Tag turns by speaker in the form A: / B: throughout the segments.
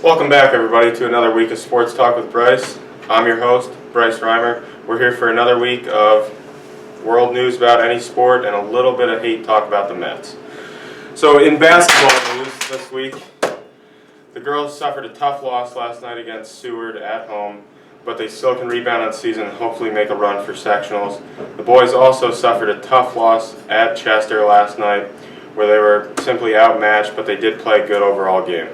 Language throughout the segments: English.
A: Welcome back, everybody, to another week of Sports Talk with Bryce. I'm your host, Bryce Reimer. We're here for another week of world news about any sport and a little bit of hate talk about the Mets. So in basketball news this week, the girls suffered a tough loss last night against Seward at home, but they still can rebound on season and hopefully make a run for sectionals. The boys also suffered a tough loss at Chester last night, where they were simply outmatched, but they did play a good overall game.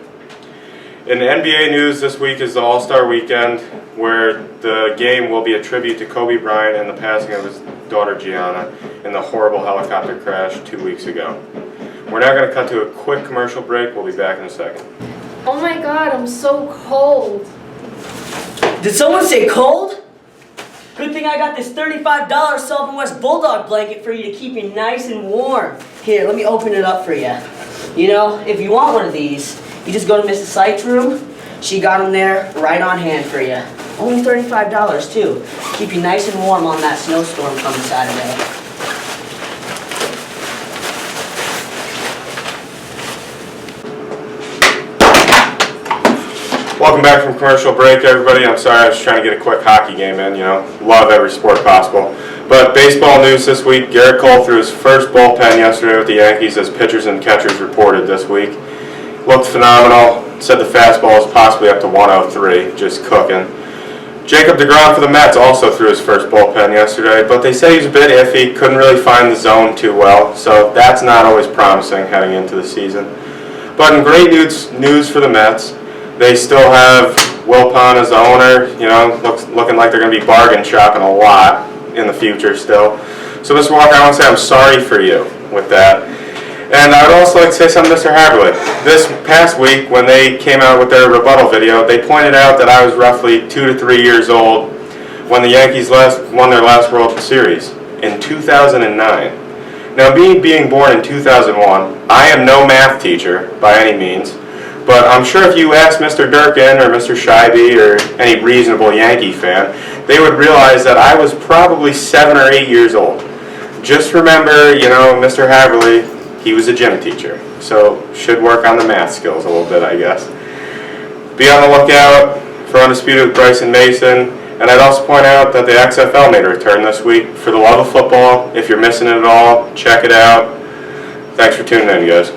A: In NBA news this week is the All-Star Weekend, where the game will be a tribute to Kobe Bryant and the passing of his daughter Gianna in the horrible helicopter crash 2 weeks ago. We're now going to cut to a quick commercial break. We'll be back in a second.
B: Oh my God, I'm so cold.
C: Did someone say cold? Good thing I got this $35 Sullivan West Bulldog blanket for you to keep you nice and warm. Here, let me open it up for you. You know, if you want one of these, you just go to Mrs. Site's room. She got them there right on hand for you. Only $35 too. Keep you nice and warm on that snowstorm coming Saturday.
A: Welcome back from commercial break, everybody. I'm sorry, I was trying to get a quick hockey game in, love every sport possible. But baseball news this week, Garrett Cole threw his first bullpen yesterday with the Yankees as pitchers and catchers reported this week. Looked phenomenal, said the fastball is possibly up to 103, just cooking. Jacob deGrom for the Mets also threw his first bullpen yesterday, but they say he's a bit iffy, couldn't really find the zone too well, so that's not always promising heading into the season. But in great news for the Mets, they still have Wilpon as the owner, looking like they're going to be bargain shopping a lot in the future still. So Mr. Walker, I want to say I'm sorry for you with that. And I would also like to say something to Mr. Haverly. This past week, when they came out with their rebuttal video, they pointed out that I was roughly 2 to 3 years old when the Yankees won their last World Series in 2009. Now, me being born in 2001, I am no math teacher by any means, but I'm sure if you asked Mr. Durkin or Mr. Scheibe or any reasonable Yankee fan, they would realize that I was probably 7 or 8 years old. Just remember, Mr. Haverly, he was a gym teacher, so should work on the math skills a little bit, I guess. Be on the lookout for Undisputed with Bryce and Mason, and I'd also point out that the XFL made a return this week. For the love of football, if you're missing it at all, check it out. Thanks for tuning in, guys.